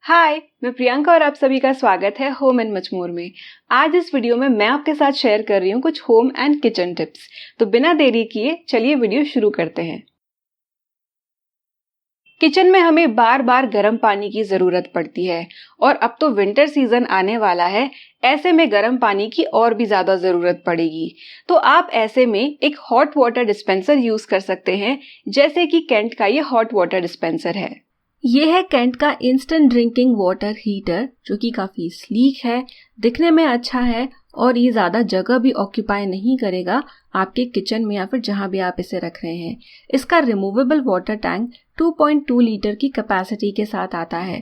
हाय, मैं प्रियंका और आप सभी का स्वागत है होम एंड मच मोर में। आज इस वीडियो में मैं आपके साथ शेयर कर रही हूँ कुछ होम एंड किचन टिप्स। तो बिना देरी किए चलिए वीडियो शुरू करते हैं। किचन में हमें बार बार गर्म पानी की जरूरत पड़ती है और अब तो विंटर सीजन आने वाला है। ऐसे में गर्म पानी की और भी ज्यादा जरूरत पड़ेगी। तो आप ऐसे में एक हॉट वाटर डिस्पेंसर यूज कर सकते हैं, जैसे कि केंट का ये हॉट वाटर डिस्पेंसर है। ये है केंट का इंस्टेंट ड्रिंकिंग वाटर हीटर, जो कि काफ़ी स्लीक है, दिखने में अच्छा है और ये ज़्यादा जगह भी ऑक्यूपाई नहीं करेगा आपके किचन में या फिर जहाँ भी आप इसे रख रहे हैं। इसका रिमूवेबल वाटर टैंक 2.2 लीटर की कैपेसिटी के साथ आता है।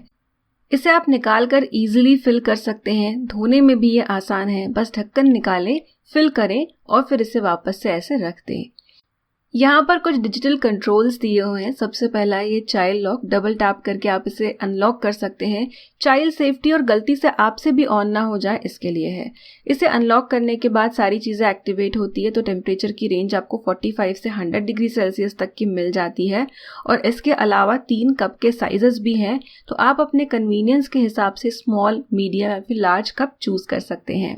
इसे आप निकाल कर ईजिली फिल कर सकते हैं। धोने में भी ये आसान है, बस ढक्कन निकालें, फिल करें और फिर इसे वापस से ऐसे रख दें। यहाँ पर कुछ डिजिटल कंट्रोल्स दिए हुए हैं। सबसे पहला ये चाइल्ड लॉक, डबल टैप करके आप इसे अनलॉक कर सकते हैं। चाइल्ड सेफ्टी और गलती से आपसे भी ऑन ना हो जाए, इसके लिए है। इसे अनलॉक करने के बाद सारी चीज़ें एक्टिवेट होती है, तो टेम्परेचर की रेंज आपको 45 से 100 डिग्री सेल्सियस तक की मिल जाती है। और इसके अलावा 3 कप के साइजेस भी हैं, तो आप अपने कन्वीनियंस के हिसाब से स्मॉल, मीडियम या फिर लार्ज कप चूज कर सकते हैं।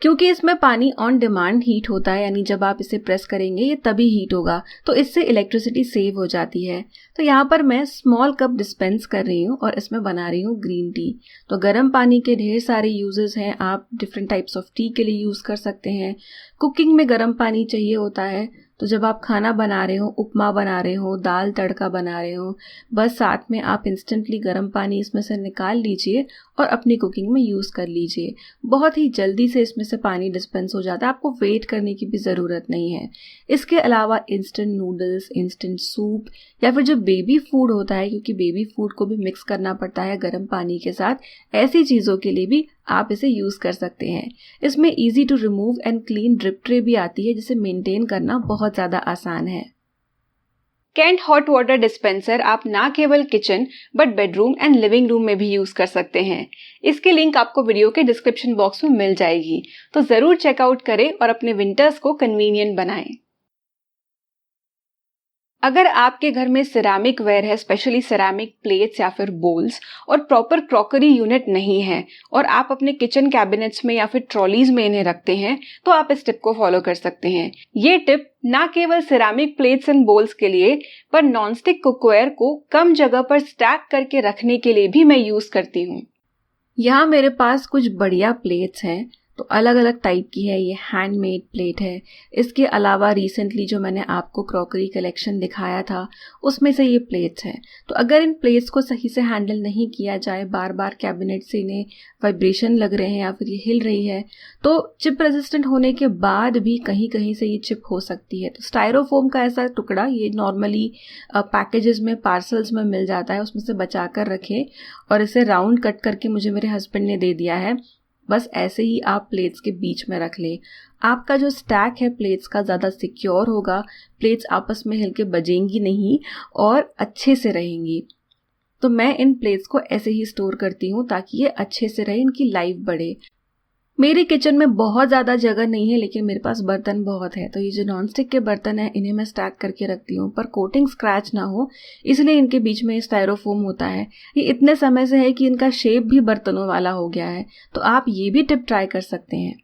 क्योंकि इसमें पानी ऑन डिमांड हीट होता है, यानी जब आप इसे प्रेस करेंगे ये तभी हीट होगा, तो इससे इलेक्ट्रिसिटी सेव हो जाती है। तो यहाँ पर मैं स्मॉल कप डिस्पेंस कर रही हूँ और इसमें बना रही हूँ ग्रीन टी। तो गर्म पानी के ढेर सारे यूजेस हैं। आप डिफरेंट टाइप्स ऑफ टी के लिए यूज़ कर सकते हैं। कुकिंग में गर्म पानी चाहिए होता है, तो जब आप खाना बना रहे हो, उपमा बना रहे हो, दाल तड़का बना रहे हो, बस साथ में आप इंस्टेंटली गर्म पानी इसमें से निकाल लीजिए और अपनी कुकिंग में यूज़ कर लीजिए। बहुत ही जल्दी से इसमें से पानी डिस्पेंस हो जाता है, आपको वेट करने की भी ज़रूरत नहीं है। इसके अलावा इंस्टेंट नूडल्स, इंस्टेंट सूप या फिर जो बेबी फूड होता है, क्योंकि बेबी फूड को भी मिक्स करना पड़ता है गर्म पानी के साथ, ऐसी चीज़ों के लिए भी आप इसे यूज़ कर सकते हैं। इसमें easy to remove and clean drip tray भी आती है, जिसे मेंटेन करना बहुत ज़्यादा आसान है। केंट हॉट वाटर डिस्पेंसर आप ना केवल kitchen but bedroom and living room में भी यूज कर सकते हैं। इसकी लिंक आपको वीडियो के डिस्क्रिप्शन बॉक्स में मिल जाएगी, तो जरूर चेकआउट करें और अपने विंटर्स को कन्वीनियंट बनाएं। अगर आपके घर में सिरेमिक वेयर है, स्पेशली सिरेमिक प्लेट्स या फिर बोल्स, और प्रॉपर क्रॉकरी यूनिट नहीं है और आप अपने किचन कैबिनेट्स में या फिर ट्रॉलीज में इन्हें रखते हैं, तो आप इस टिप को फॉलो कर सकते हैं। ये टिप ना केवल सिरेमिक प्लेट्स एंड बोल्स के लिए, पर नॉनस्टिक कुकवेयर को कम जगह पर स्टैक करके रखने के लिए भी मैं यूज करती हूँ। यहाँ मेरे पास कुछ बढ़िया प्लेट्स हैं, तो अलग अलग टाइप की है। ये हैंडमेड प्लेट है। इसके अलावा रिसेंटली जो मैंने आपको क्रॉकरी कलेक्शन दिखाया था, उसमें से ये प्लेट्स हैं। तो अगर इन प्लेट्स को सही से हैंडल नहीं किया जाए, बार बार कैबिनेट से इन्हें वाइब्रेशन लग रहे हैं या फिर ये हिल रही है, तो चिप रेजिस्टेंट होने के बाद भी कहीं कहीं से ये चिप हो सकती है। तो स्टायरोफोम का ऐसा टुकड़ा ये नॉर्मली पैकेजेस में, पार्सल्स में मिल जाता है, उसमें से बचा कर रखें। और इसे राउंड कट करके मुझे मेरे हस्बैंड ने दे दिया है। बस ऐसे ही आप प्लेट्स के बीच में रख लें। आपका जो स्टैक है प्लेट्स का ज़्यादा सिक्योर होगा, प्लेट्स आपस में हिल के बजेंगी नहीं और अच्छे से रहेंगी। तो मैं इन प्लेट्स को ऐसे ही स्टोर करती हूँ ताकि ये अच्छे से रहे, इनकी लाइफ बढ़े। मेरे किचन में बहुत ज़्यादा जगह नहीं है, लेकिन मेरे पास बर्तन बहुत है, तो ये जो नॉनस्टिक के बर्तन हैं इन्हें मैं स्टैक करके रखती हूँ, पर कोटिंग स्क्रैच ना हो इसलिए इनके बीच में स्टायरोफोम होता है। ये इतने समय से है कि इनका शेप भी बर्तनों वाला हो गया है, तो आप ये भी टिप ट्राई कर सकते हैं।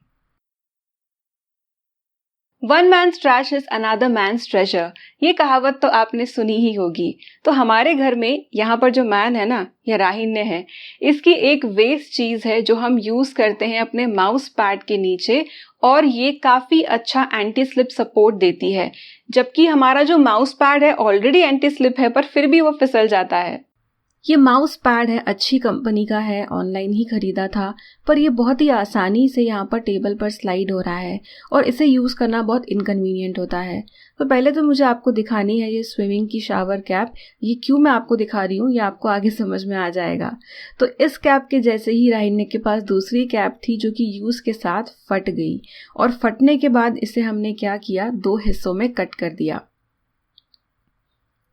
One man's trash is another man's treasure, ये कहावत तो आपने सुनी ही होगी। तो हमारे घर में यहाँ पर जो मैन है ना, या राहिन्य है, इसकी एक वेस्ट चीज है जो हम यूज करते हैं अपने माउस पैड के नीचे, और ये काफी अच्छा एंटी स्लिप सपोर्ट देती है। जबकि हमारा जो माउस पैड है ऑलरेडी एंटी स्लिप है, पर फिर भी वो फिसल जाता है। ये माउस पैड है, अच्छी कंपनी का है, ऑनलाइन ही खरीदा था, पर ये बहुत ही आसानी से यहाँ पर टेबल पर स्लाइड हो रहा है और इसे यूज़ करना बहुत इनकन्वीनियंट होता है। तो पहले तो मुझे आपको दिखानी है ये स्विमिंग की शावर कैप। ये क्यों मैं आपको दिखा रही हूँ ये आपको आगे समझ में आ जाएगा। तो इस कैप के जैसे ही राहिन्य के पास दूसरी कैप थी जो कि यूज़ के साथ फट गई, और फटने के बाद इसे हमने क्या किया, 2 हिस्सों में कट कर दिया।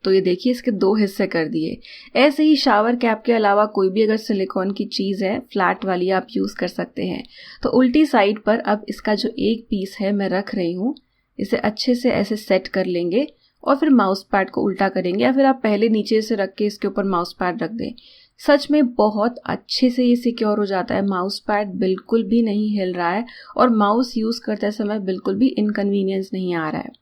तो ये देखिए, इसके 2 हिस्से कर दिए। ऐसे ही शावर कैप के अलावा कोई भी अगर सिलिकॉन की चीज़ है फ्लैट वाली, आप यूज़ कर सकते हैं। तो उल्टी साइड पर अब इसका जो एक पीस है मैं रख रही हूँ, इसे अच्छे से ऐसे सेट कर लेंगे और फिर माउस पैड को उल्टा करेंगे, या फिर आप पहले नीचे से रख के इसके ऊपर माउस पैड रख दें। सच में बहुत अच्छे से ये सिक्योर हो जाता है। माउस पैड बिल्कुल भी नहीं हिल रहा है और माउस यूज़ करते समय बिल्कुल भी इनकन्वीनियंस नहीं आ रहा है।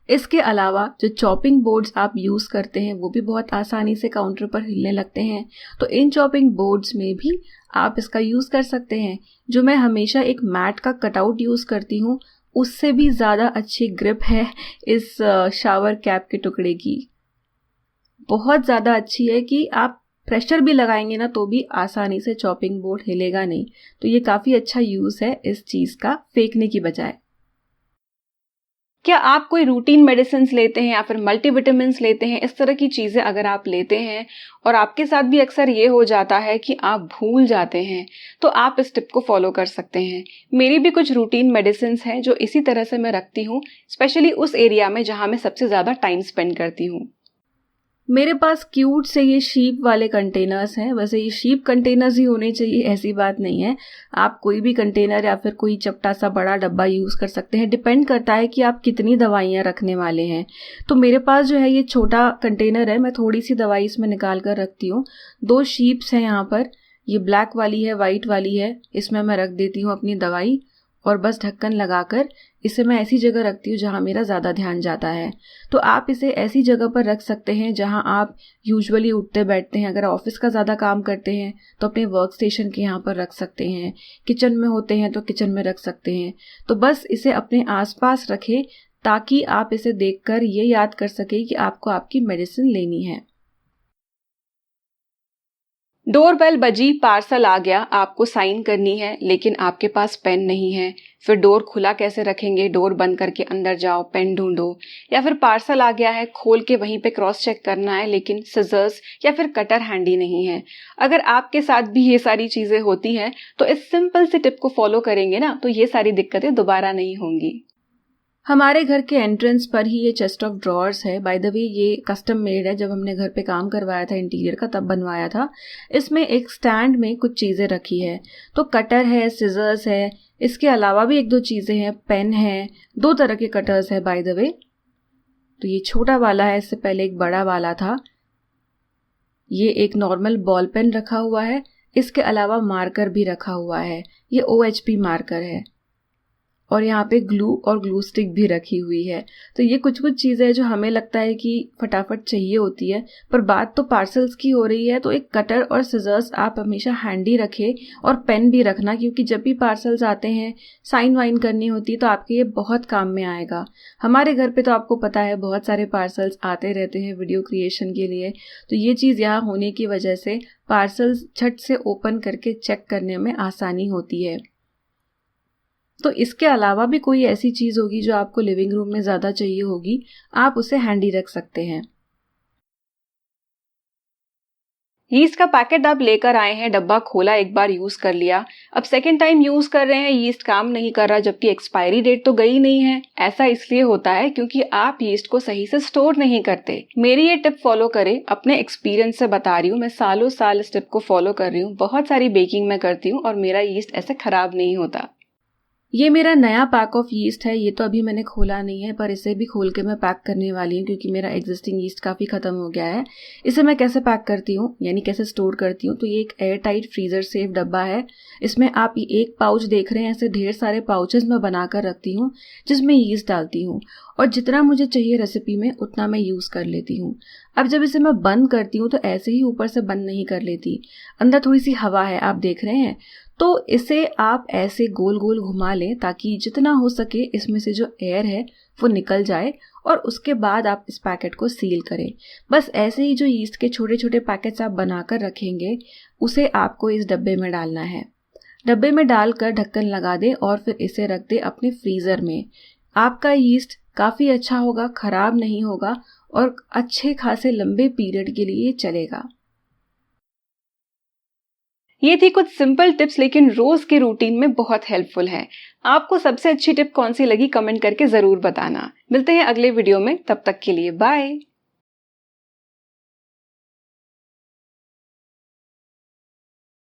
इसके अलावा जो चॉपिंग बोर्ड्स आप यूज़ करते हैं वो भी बहुत आसानी से काउंटर पर हिलने लगते हैं, तो इन चॉपिंग बोर्ड्स में भी आप इसका यूज़ कर सकते हैं। जो मैं हमेशा एक मैट का कटआउट यूज़ करती हूँ, उससे भी ज़्यादा अच्छी ग्रिप है इस शावर कैप के टुकड़े की। बहुत ज़्यादा अच्छी है कि आप प्रेशर भी लगाएंगे ना तो भी आसानी से चॉपिंग बोर्ड हिलेगा नहीं। तो ये काफ़ी अच्छा यूज़ है इस चीज़ का फेंकने की बजाय। क्या आप कोई रूटीन मेडिसिन लेते हैं या फिर मल्टीविटामिन्स लेते हैं? इस तरह की चीज़ें अगर आप लेते हैं और आपके साथ भी अक्सर ये हो जाता है कि आप भूल जाते हैं, तो आप इस टिप को फॉलो कर सकते हैं। मेरी भी कुछ रूटीन मेडिसिन हैं जो इसी तरह से मैं रखती हूँ, स्पेशली उस एरिया में जहाँ मैं सबसे ज़्यादा टाइम स्पेंड करती हूँ। मेरे पास क्यूट से ये शीप वाले कंटेनर्स हैं। वैसे ये शीप कंटेनर्स ही होने चाहिए, ऐसी बात नहीं है। आप कोई भी कंटेनर या फिर कोई चपटा सा बड़ा डब्बा यूज़ कर सकते हैं। डिपेंड करता है कि आप कितनी दवाइयाँ रखने वाले हैं। तो मेरे पास जो है ये छोटा कंटेनर है, मैं थोड़ी सी दवाई इसमें निकाल कर रखती हूँ। 2 शीप्स हैं यहाँ पर, ये ब्लैक वाली है, वाइट वाली है। इसमें मैं रख देती हूँ अपनी दवाई और बस ढक्कन लगाकर इसे मैं ऐसी जगह रखती हूँ जहाँ मेरा ज़्यादा ध्यान जाता है। तो आप इसे ऐसी जगह पर रख सकते हैं जहाँ आप यूजुअली उठते बैठते हैं। अगर ऑफिस का ज़्यादा काम करते हैं तो अपने वर्क स्टेशन के यहाँ पर रख सकते हैं। किचन में होते हैं तो किचन में रख सकते हैं। तो बस इसे अपने आसपास रखें ताकि आप इसे देखकर ये याद कर सकें कि आपको आपकी मेडिसिन लेनी है। डोरबेल बजी, पार्सल आ गया, आपको साइन करनी है लेकिन आपके पास पेन नहीं है। फिर डोर खुला कैसे रखेंगे? डोर बंद करके अंदर जाओ, पेन ढूंढो। या फिर पार्सल आ गया है, खोल के वहीं पे क्रॉस चेक करना है लेकिन सिजर्स या फिर कटर हैंडी नहीं है। अगर आपके साथ भी ये सारी चीजें होती हैं तो इस सिंपल सी टिप को फॉलो करेंगे ना तो ये सारी दिक्कतें दोबारा नहीं होंगी। हमारे घर के एंट्रेंस पर ही ये चेस्ट ऑफ ड्रॉर्स है। बाय द वे ये कस्टम मेड है, जब हमने घर पे काम करवाया था इंटीरियर का तब बनवाया था। इसमें एक स्टैंड में कुछ चीज़ें रखी है। तो कटर है, सिजर्स है, इसके अलावा भी 1-2 चीज़ें हैं, पेन है, 2 तरह के कटर्स है बाय द वे। तो ये छोटा वाला है, इससे पहले एक बड़ा वाला था। ये एक नॉर्मल बॉल पेन रखा हुआ है, इसके अलावा मार्कर भी रखा हुआ है। ये OHP मार्कर है और यहाँ पे ग्लू और ग्लू स्टिक भी रखी हुई है। तो ये कुछ चीज़ें हैं जो हमें लगता है कि फटाफट चाहिए होती है, पर बात तो पार्सल्स की हो रही है। तो एक कटर और सिजर्स आप हमेशा हैंडी रखें और पेन भी रखना, क्योंकि जब भी पार्सल्स आते हैं, साइन वाइन करनी होती है तो आपके ये बहुत काम में आएगा। हमारे घर पे तो आपको पता है बहुत सारे पार्सल्स आते रहते हैं वीडियो क्रिएशन के लिए। तो ये चीज़ यहाँ होने की वजह से पार्सल्स झट से ओपन करके चेक करने में आसानी होती है। तो इसके अलावा भी कोई ऐसी चीज़ होगी जो आपको लिविंग रूम में ज़्यादा चाहिए होगी, आप उसे हैंडी रख सकते हैं। यीस्ट का पैकेट आप लेकर आए हैं, डब्बा खोला, एक बार यूज कर लिया, अब सेकेंड टाइम यूज कर रहे हैं, यीस्ट काम नहीं कर रहा जबकि एक्सपायरी डेट तो गई नहीं है। ऐसा इसलिए होता है क्योंकि आप यीस्ट को सही से स्टोर नहीं करते। मेरी ये टिप फॉलो करें, अपने एक्सपीरियंस से बता रही हूँ, मैं सालों साल इस टिप को फॉलो कर रही हूँ। बहुत सारी बेकिंग में करती हूँ और मेरा यीस्ट ऐसे खराब नहीं होता। ये मेरा नया पैक ऑफ यीस्ट है। ये तो अभी मैंने खोला नहीं है, पर इसे भी खोल के मैं पैक करने वाली हूँ क्योंकि मेरा एग्जिस्टिंग यीस्ट काफ़ी ख़त्म हो गया है। इसे मैं कैसे पैक करती हूँ, यानी कैसे स्टोर करती हूँ, तो ये एक एयर टाइट फ्रीज़र सेफ डब्बा है। इसमें आप ये एक पाउच देख रहे हैं, ऐसे ढेर सारे पाउचेस मैं बना कर रखती हूँ जिसमें यीस्ट डालती हूँ और जितना मुझे चाहिए रेसिपी में उतना मैं यूज़ कर लेती हूँ। अब जब इसे मैं बंद करती हूँ तो ऐसे ही ऊपर से बंद नहीं कर लेती, अंदर थोड़ी सी हवा है, आप देख रहे हैं। तो इसे आप ऐसे गोल गोल घुमा लें ताकि जितना हो सके इसमें से जो एयर है वो निकल जाए और उसके बाद आप इस पैकेट को सील करें। बस ऐसे ही जो यीस्ट के छोटे छोटे पैकेट्स आप बनाकर रखेंगे उसे आपको इस डब्बे में डालना है। डब्बे में डालकर ढक्कन लगा दें और फिर इसे रख दें अपने फ्रीज़र में। आपका यीस्ट काफ़ी अच्छा होगा, ख़राब नहीं होगा और अच्छे खासे लंबे पीरियड के लिए चलेगा। ये थी कुछ सिंपल टिप्स, लेकिन रोज के रूटीन में बहुत हेल्पफुल है। आपको सबसे अच्छी टिप कौन सी लगी कमेंट करके जरूर बताना। मिलते हैं अगले वीडियो में, तब तक के लिए बाय।